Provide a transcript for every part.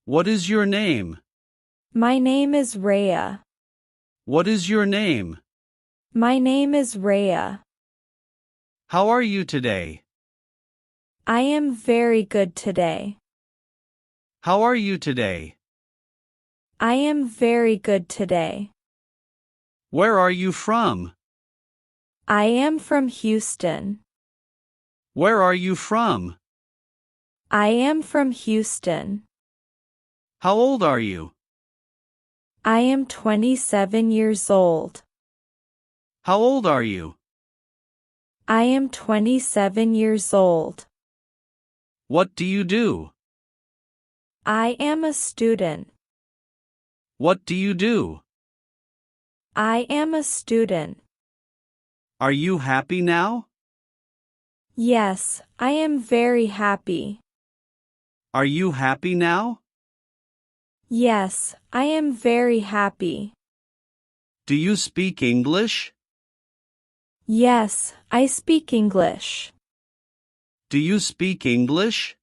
What is your name? My name is Rhea. What is your name? My name is Rhea. How are you today? I am very good today. How are you today? I am very good today. Where are you from? I am from Houston. Where are you from? I am from Houston. How old are you? I am 27 years old. How old are you? I am 27 years old. What do you do? I am a student. What do you do? I am a student. Are you happy now? Yes, I am very happy. Are you happy now? Yes, I am very happy. Do you speak English? Yes, I speak English. Do you speak English?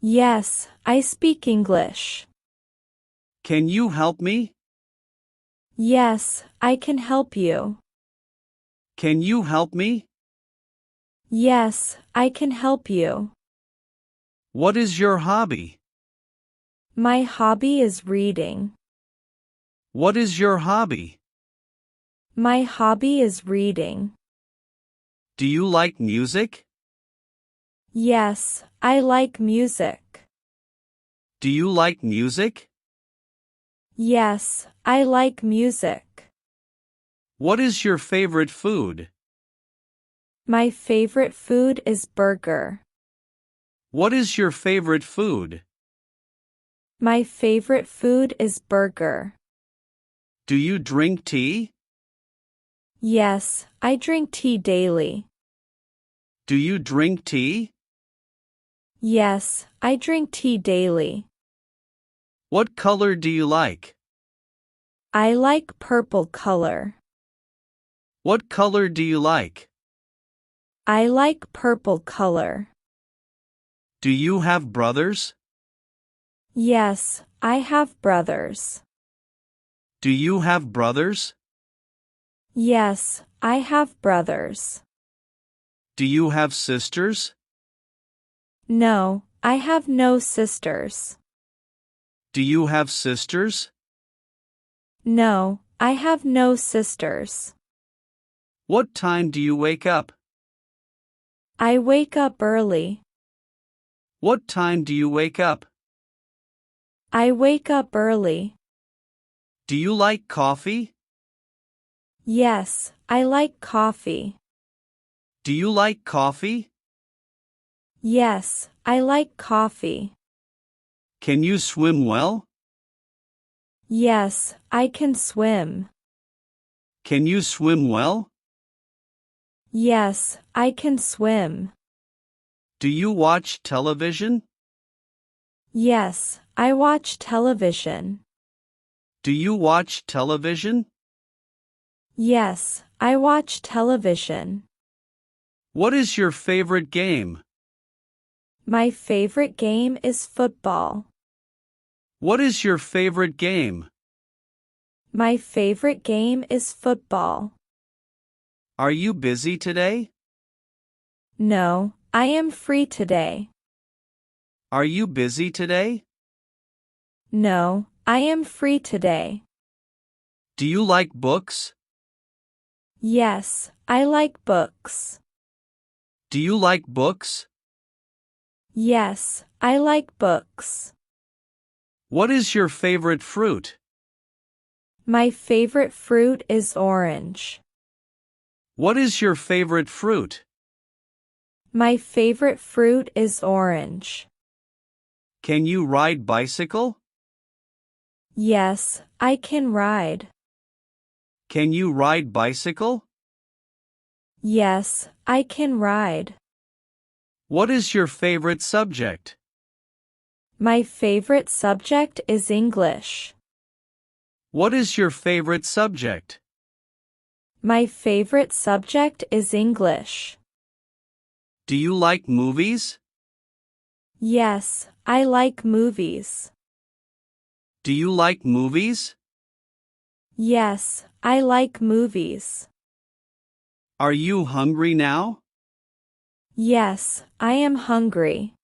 Yes, I speak English. Can you help me? Yes, I can help you. Can you help me? Yes, I can help you. What is your hobby? My hobby is reading. What is your hobby? My hobby is reading. Do you like music? Yes, I like music. Do you like music? Yes, I like music. What is your favorite food? My favorite food is burger. What is your favorite food? My favorite food is burger. Do you drink tea? Yes, I drink tea daily. Do you drink tea? Yes, I drink tea daily. What color do you like? I like purple color. What color do you like? I like purple color. Do you have brothers? Yes, I have brothers. Do you have brothers? Yes, I have brothers. Do you have sisters? No, I have no sisters. Do you have sisters? No, I have no sisters. What time do you wake up? I wake up early. What time do you wake up? I wake up early. Do you like coffee? Yes, I like coffee. Do you like coffee? Yes, I like coffee. Can you swim well? Yes, I can swim. Can you swim well? Yes, I can swim. Do you watch television? Yes, I watch television. Do you watch television? Yes, I watch television. What is your favorite game? My favorite game is football. What is your favorite game? My favorite game is football. Are you busy today? No, I am free today. Are you busy today? No, I am free today. Do you like books? Yes, I like books. Do you like books? Yes, I like books. What is your favorite fruit? My favorite fruit is orange. What is your favorite fruit? My favorite fruit is orange. Can you ride bicycle? Yes, I can ride. Can you ride bicycle? Yes, I can ride. What is your favorite subject? My favorite subject is English. What is your favorite subject? My favorite subject is English. Do you like movies? Yes, I like movies. Do you like movies? Yes, I like movies. Are you hungry now? Yes, I am hungry.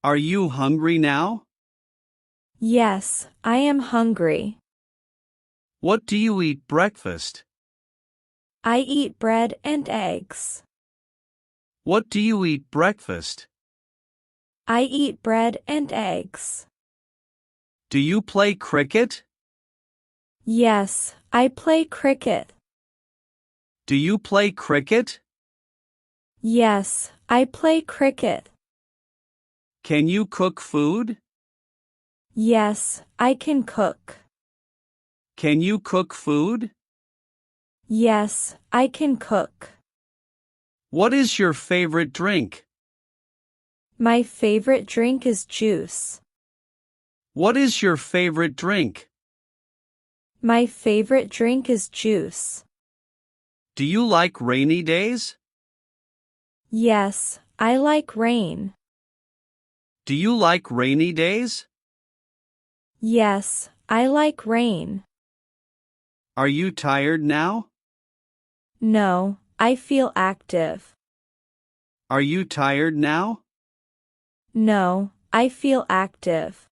Are you hungry now? Yes, I am hungry. What do you eat breakfast? I eat bread and eggs. What do you eat breakfast? I eat bread and eggs. Do you play cricket? Yes, I play cricket. Do you play cricket? Yes, I play cricket. Can you cook food? Yes, I can cook. Can you cook food? Yes, I can cook. What is your favorite drink? My favorite drink is juice. What is your favorite drink? My favorite drink is juice. Do you like rainy days? Yes, I like rain. Do you like rainy days? Yes, I like rain. Are you tired now? No, I feel active. Are you tired now? No, I feel active.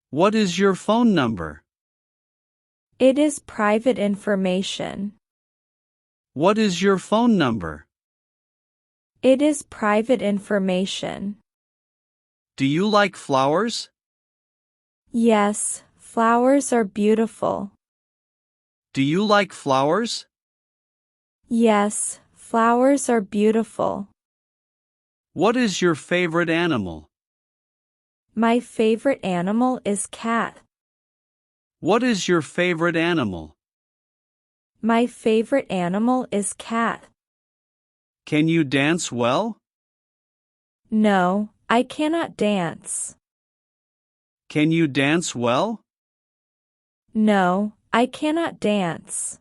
What is your phone number? It is private information. What is your phone number? It is private information. Do you like flowers? Yes, flowers are beautiful. Do you like flowers? Yes, flowers are beautiful. What is your favorite animal? My favorite animal is cat. What is your favorite animal? My favorite animal is cat. Can you dance well? No, I cannot dance. Can you dance well? No, I cannot dance.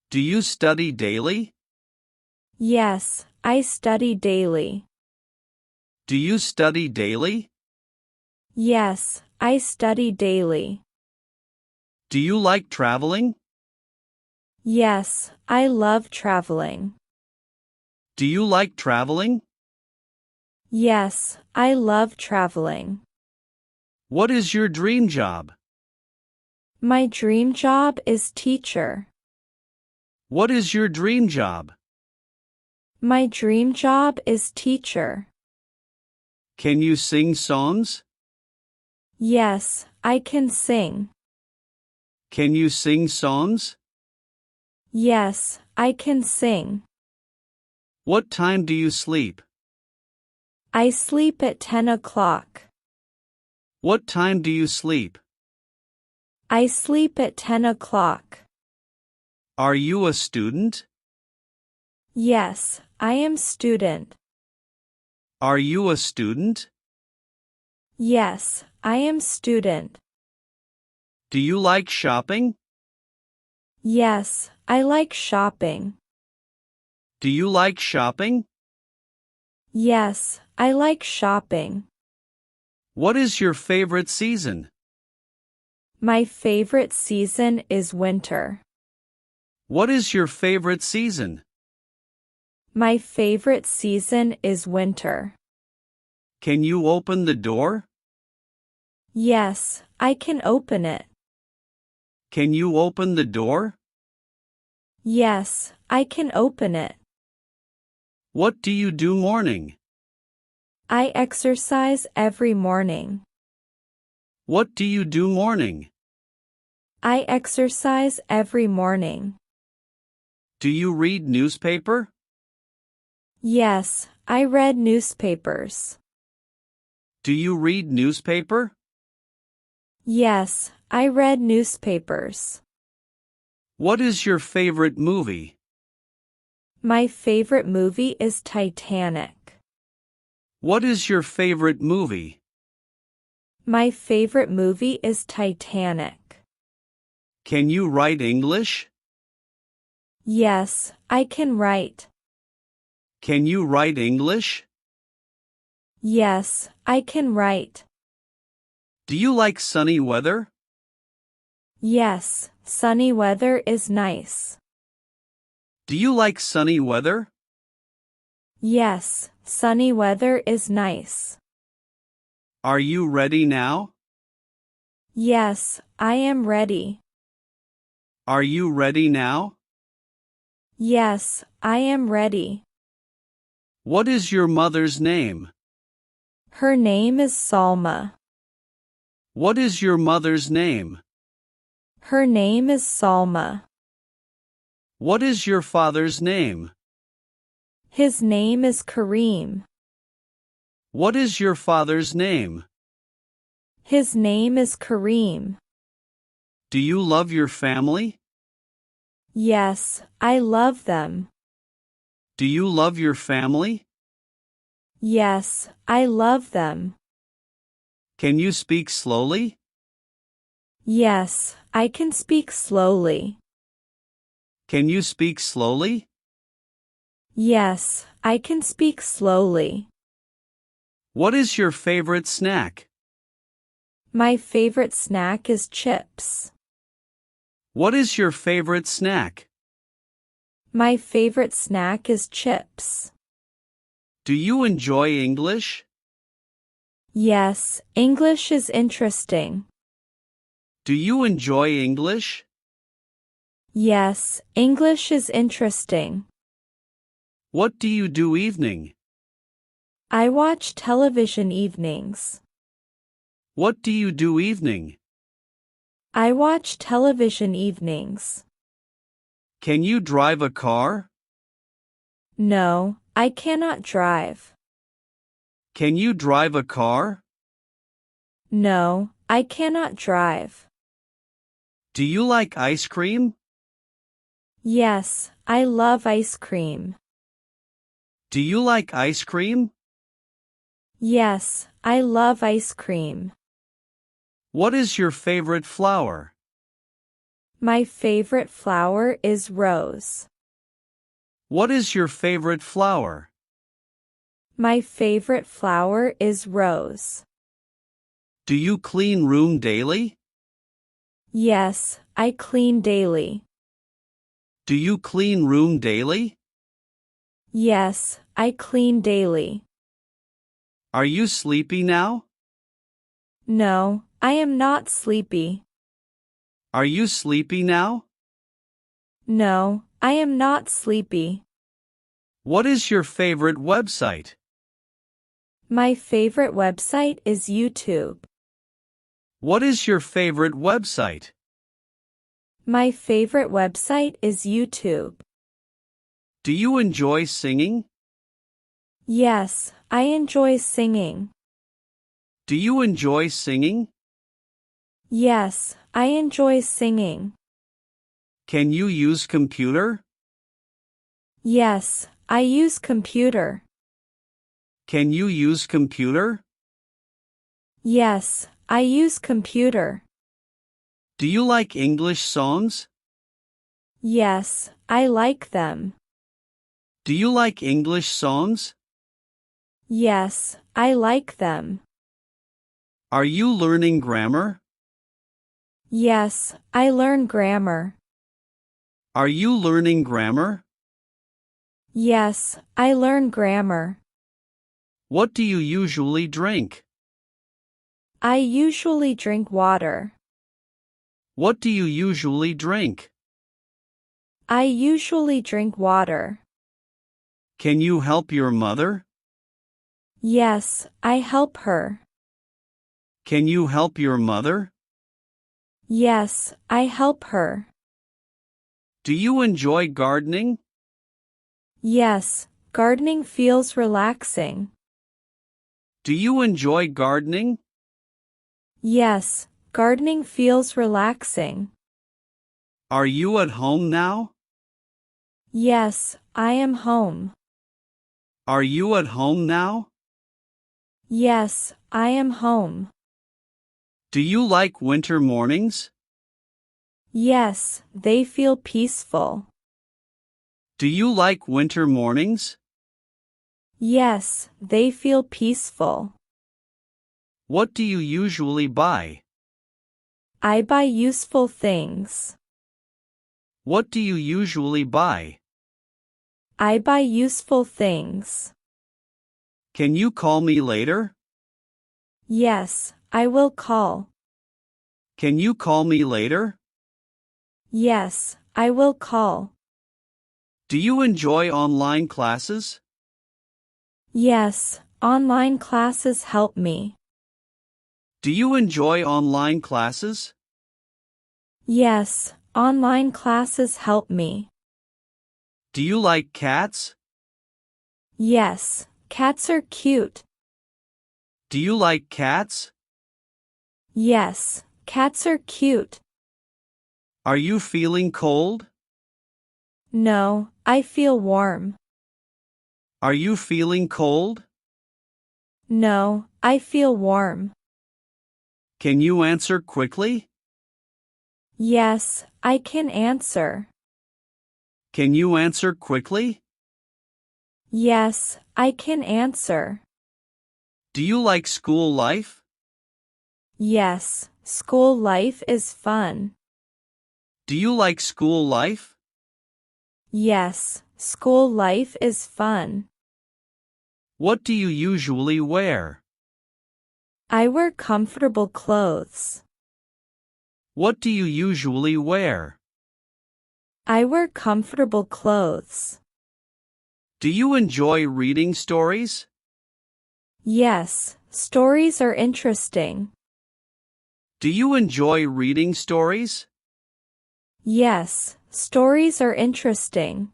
Do you study daily? Yes, I study daily. Do you study daily? Yes, I study daily. Do you like traveling? Yes, I love traveling. Do you like traveling? Yes, I love traveling. What is your dream job? My dream job is teacher. What is your dream job? My dream job is teacher. Can you sing songs? Yes, I can sing. Can you sing songs? Yes, I can sing. What time do you sleep? I sleep at 10 o'clock. What time do you sleep? I sleep at 10 o'clock. Are you a student? Yes, I am student. Are you a student? Yes, I am student. Do you like shopping? Yes, I like shopping. Do you like shopping? Yes, I like shopping. What is your favorite season? My favorite season is winter. What is your favorite season? My favorite season is winter. Can you open the door? Yes, I can open it. Can you open the door? Yes, I can open it. What do you do morning? I exercise every morning. What do you do morning? I exercise every morning. Do you read newspaper? Yes, I read newspapers. Do you read newspaper? Yes, I read newspapers. What is your favorite movie? My favorite movie is Titanic. What is your favorite movie? My favorite movie is Titanic. Can you write English? Yes, I can write. Can you write English? Yes, I can write. Do you like sunny weather? Yes, sunny weather is nice. Do you like sunny weather? Yes, sunny weather is nice. Are you ready now? Yes, I am ready. Are you ready now? Yes, I am ready. What is your mother's name? Her name is Salma. What is your mother's name? Her name is Salma. What is your father's name? His name is Kareem. What is your father's name? His name is Kareem. Do you love your family? Yes, I love them. Do you love your family? Yes, I love them. Can you speak slowly? Yes, I can speak slowly. Can you speak slowly? Yes, I can speak slowly. What is your favorite snack? My favorite snack is chips. What is your favorite snack? My favorite snack is chips. Do you enjoy English? Yes, English is interesting. Do you enjoy English? Yes, English is interesting. What do you do evening? I watch television evenings. What do you do evening? I watch television evenings. Can you drive a car? No, I cannot drive. Can you drive a car? No, I cannot drive. Do you like ice cream? Yes, I love ice cream. Do you like ice cream? Yes, I love ice cream. What is your favorite flower? My favorite flower is rose. What is your favorite flower? My favorite flower is rose. Do you clean room daily? Yes, I clean daily. Do you clean room daily? Yes, I clean daily. Are you sleepy now? No, I am not sleepy. Are you sleepy now? No, I am not sleepy. What is your favorite website? My favorite website is YouTube. What is your favorite website? My favorite website is YouTube. Do you enjoy singing? Yes, I enjoy singing. Do you enjoy singing? Yes, I enjoy singing. Can you use computer? Yes, I use computer. Can you use computer? Yes, I use computer. Do you like English songs? Yes, I like them. Do you like English songs? Yes, I like them. Are you learning grammar? Yes, I learn grammar. Are you learning grammar? Yes, I learn grammar. What do you usually drink? I usually drink water. What do you usually drink? I usually drink water. Can you help your mother? Yes, I help her. Can you help your mother? Yes, I help her. Do you enjoy gardening? Yes, gardening feels relaxing. Do you enjoy gardening? Yes, gardening feels relaxing. Are you at home now? Yes, I am home. Are you at home now? Yes, I am home. Do you like winter mornings? Yes, they feel peaceful. Do you like winter mornings? Yes, they feel peaceful. What do you usually buy? I buy useful things. What do you usually buy? I buy useful things. Can you call me later? Yes, I will call. Can you call me later? Yes, I will call. Do you enjoy online classes? Yes, online classes help me. Do you enjoy online classes? Yes, online classes help me. Do you like cats? Yes, cats are cute. Do you like cats? Yes, cats are cute. Are you feeling cold? No, I feel warm. Are you feeling cold? No, I feel warm. Can you answer quickly? Yes, I can answer. Can you answer quickly? Yes, I can answer. Do you like school life? Yes, school life is fun. Do you like school life? Yes, school life is fun. What do you usually wear? I wear comfortable clothes. What do you usually wear? I wear comfortable clothes. Do you enjoy reading stories? Yes, stories are interesting. Do you enjoy reading stories? Yes, stories are interesting.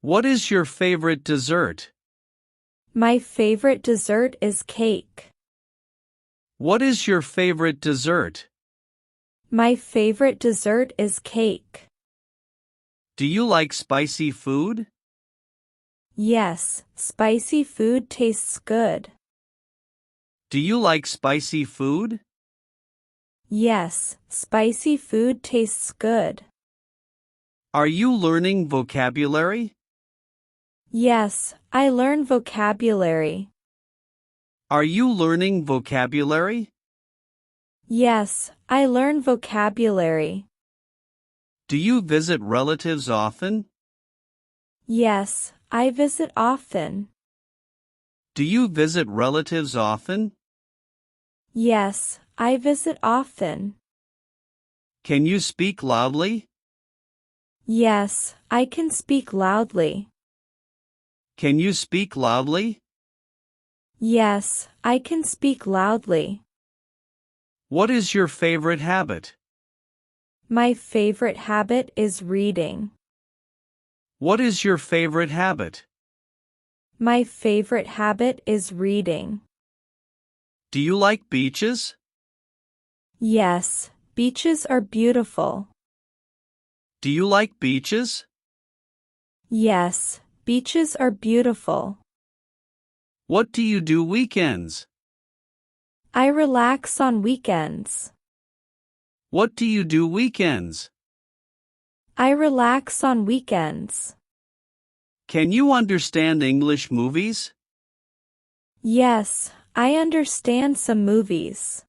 What is your favorite dessert? My favorite dessert is cake. What is your favorite dessert? My favorite dessert is cake. Do you like spicy food? Yes, spicy food tastes good. Do you like spicy food? Yes, spicy food tastes good. Are you learning vocabulary? Yes, I learn vocabulary. Are you learning vocabulary? Yes, I learn vocabulary. Do you visit relatives often? Yes, I visit often. Do you visit relatives often? Yes, I visit often. Can you speak loudly? Yes, I can speak loudly. Can you speak loudly? Yes, I can speak loudly. What is your favorite habit? My favorite habit is reading. What is your favorite habit? My favorite habit is reading. Do you like beaches? Yes, beaches are beautiful. Do you like beaches? Yes, beaches are beautiful. What do you do weekends? I relax on weekends. What do you do weekends? I relax on weekends. Can you understand English movies? Yes, I understand some movies.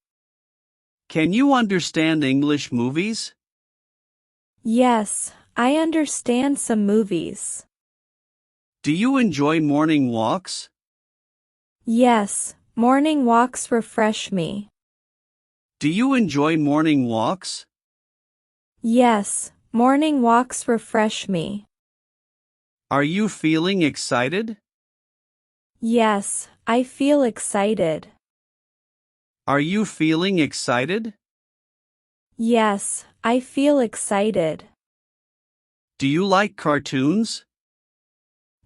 Can you understand English movies? Yes, I understand some movies. Do you enjoy morning walks? Yes, morning walks refresh me. Do you enjoy morning walks? Yes, morning walks refresh me. Are you feeling excited? Yes, I feel excited. Are you feeling excited? Yes, I feel excited. Do you like cartoons?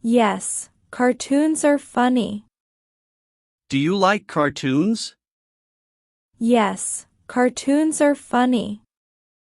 Yes, cartoons are funny. Do you like cartoons? Yes, cartoons are funny.